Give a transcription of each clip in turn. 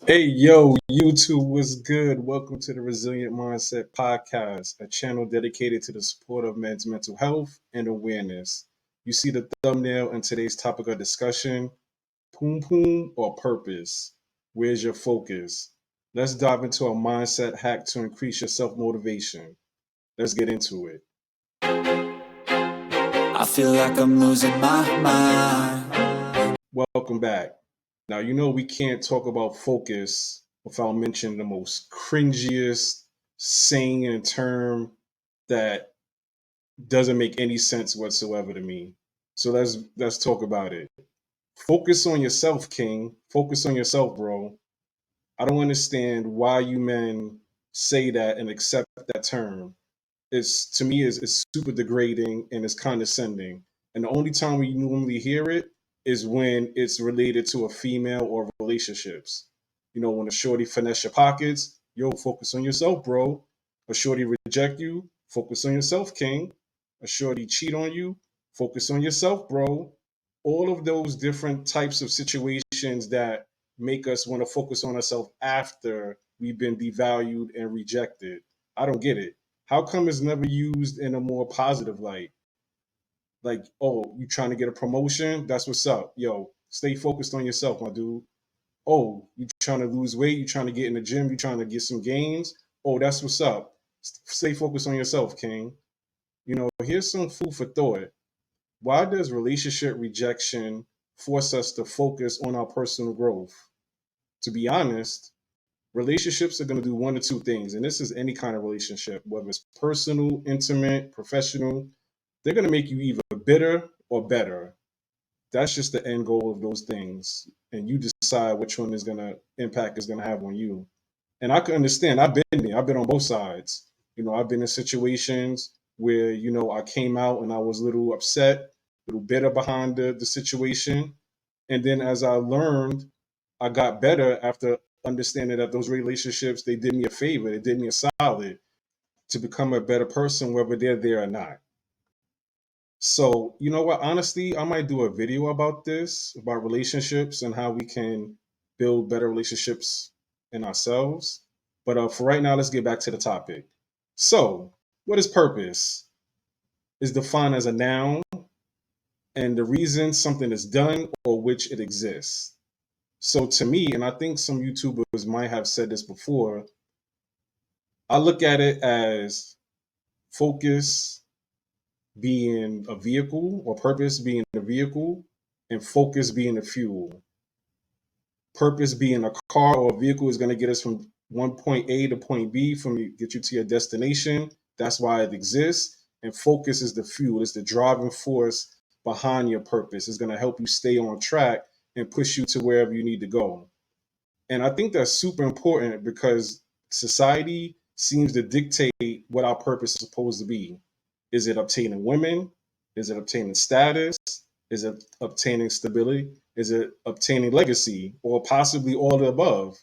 Hey, yo, YouTube, what's good? Welcome to the Resilient Mindset Podcast, a channel dedicated to the support of men's mental health and awareness. You see the thumbnail and today's topic of discussion: poom poom or purpose? Where's your focus? Let's dive into a mindset hack to increase your self motivation. Let's get into it. I feel like I'm losing my mind. Welcome back. Now, we can't talk about focus without mentioning the most cringiest saying and term that doesn't make any sense whatsoever to me. So let's talk about it. Focus on yourself, King. Focus on yourself, bro. I don't understand why you men say that and accept that term. It's to me is super degrading and it's condescending. And the only time we normally hear it is when it's related to a female or relationships. When a shorty finesse your pockets, yo, focus on yourself, bro. A shorty reject you, focus on yourself, king. A shorty cheat on you, focus on yourself, bro. All of those different types of situations that make us want to focus on ourselves after we've been devalued and rejected. I don't get it. How come it's never used in a more positive light? Like, oh, you trying to get a promotion? That's what's up. Yo, stay focused on yourself, my dude. Oh, you trying to lose weight? You trying to get in the gym? You trying to get some gains? Oh, that's what's up. Stay focused on yourself, King. Here's some food for thought. Why does relationship rejection force us to focus on our personal growth? To be honest, relationships are going to do one or two things, and this is any kind of relationship, whether it's personal, intimate, professional. They're going to make you either bitter or better. That's just the end goal of those things, and you decide which one is going to impact is going to have on you. And I can understand. I've been there. I've been on both sides. I've been in situations where I came out and I was a little upset, a little bitter behind the situation, and then as I learned, I got better after understanding that those relationships, they did me a favor, they did me a solid to become a better person, whether they're there or not. So, you know what? Honestly, I might do a video about this, about relationships and how we can build better relationships in ourselves. But for right now, let's get back to the topic. So, what is purpose? Is defined as a noun and the reason something is done or which it exists. So to me, and I think some YouTubers might have said this before, I look at it as focus being a vehicle or purpose being a vehicle and focus being the fuel. Purpose being a car or a vehicle is going to get us from one point A to point B, get you to your destination. That's why it exists. And focus is the fuel, it's the driving force behind your purpose. It's going to help you stay on track and push you to wherever you need to go. And I think that's super important because society seems to dictate what our purpose is supposed to be. Is it obtaining women? Is it obtaining status? Is it obtaining stability? Is it obtaining legacy or possibly all of the above?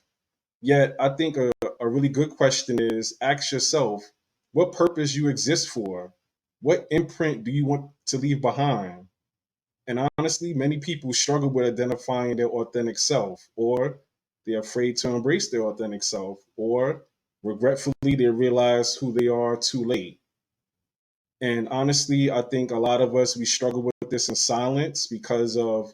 Yet, I think a really good question is ask yourself what purpose you exist for? What imprint do you want to leave behind? And honestly, many people struggle with identifying their authentic self, or they're afraid to embrace their authentic self, or regretfully, they realize who they are too late. And honestly, I think a lot of us we struggle with this in silence because of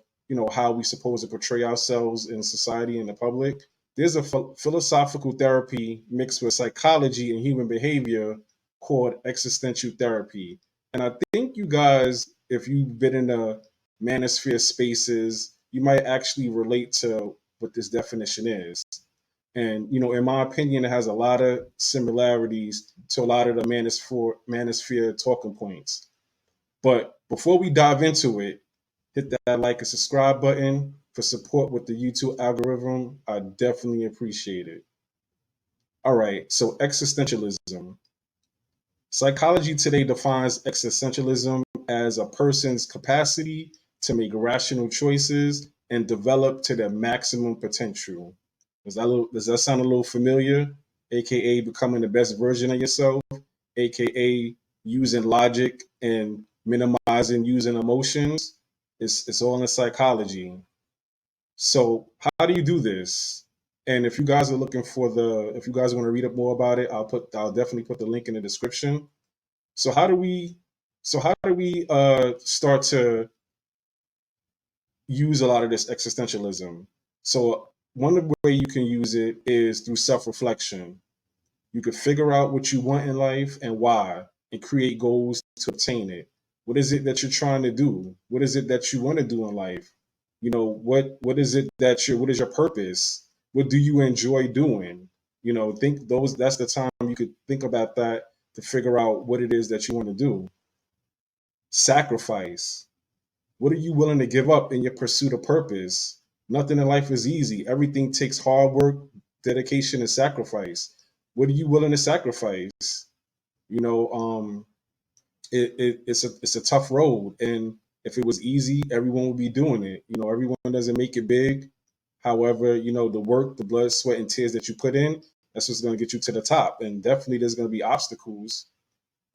how we supposed to portray ourselves in society and the public. There's a philosophical therapy mixed with psychology and human behavior called existential therapy. And I think you guys, if you've been in the manosphere spaces, you might actually relate to what this definition is. And in my opinion, it has a lot of similarities to a lot of the manosphere talking points. But before we dive into it, hit that like and subscribe button for support with the YouTube algorithm. I definitely appreciate it. All right, so existentialism. Psychology today defines existentialism as a person's capacity to make rational choices and develop to their maximum potential. Does that sound a little familiar? AKA becoming the best version of yourself, AKA using logic and minimizing using emotions. It's all in psychology. So, how do you do this? And if you guys are looking for if you guys want to read up more about it, I'll definitely put the link in the description. So how do we start to use a lot of this existentialism? So one of the way you can use it is through self-reflection. You could figure out what you want in life and why, and create goals to obtain it. What is it that you're trying to do? What is it that you want to do in life? What is it what is your purpose? What do you enjoy doing? Think those that's the time you could think about that to figure out what it is that you want to do. Sacrifice. What are you willing to give up in your pursuit of purpose? Nothing in life is easy. Everything takes hard work, dedication, and sacrifice. What are you willing to sacrifice? You know, it's a tough road, and if it was easy, everyone would be doing it. Everyone doesn't make it big. However, the work, the blood, sweat, and tears that you put in, that's what's going to get you to the top. And definitely, there's going to be obstacles.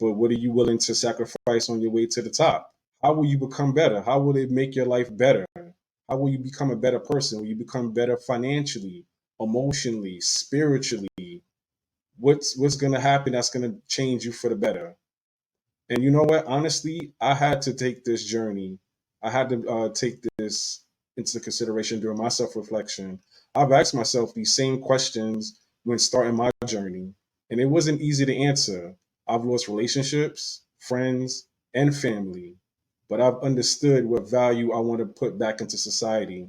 But what are you willing to sacrifice on your way to the top? How will you become better? How will it make your life better? How will you become a better person? Will you become better financially, emotionally, spiritually? What's going to happen that's going to change you for the better? And you know what? Honestly, I had to take this journey. I had to take this into consideration during my self reflection. I've asked myself these same questions when starting my journey, and it wasn't easy to answer. I've lost relationships, friends, and family, but I've understood what value I want to put back into society.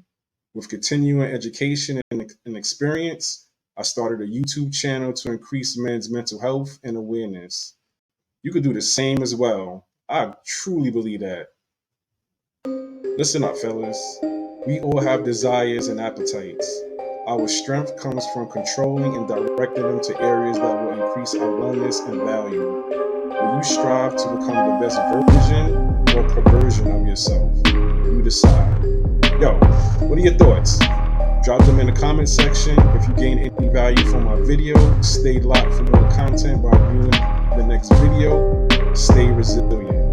With continuing education and experience, I started a YouTube channel to increase men's mental health and awareness. You could do the same as well. I truly believe that. Listen up, fellas. We all have desires and appetites. Our strength comes from controlling and directing them to areas that will increase our wellness and value. Will you strive to become the best version or perversion of yourself? You decide. Yo, what are your thoughts? Drop them in the comment section. If you gain any value from my video, stay locked for more content by viewing the next video. Stay resilient.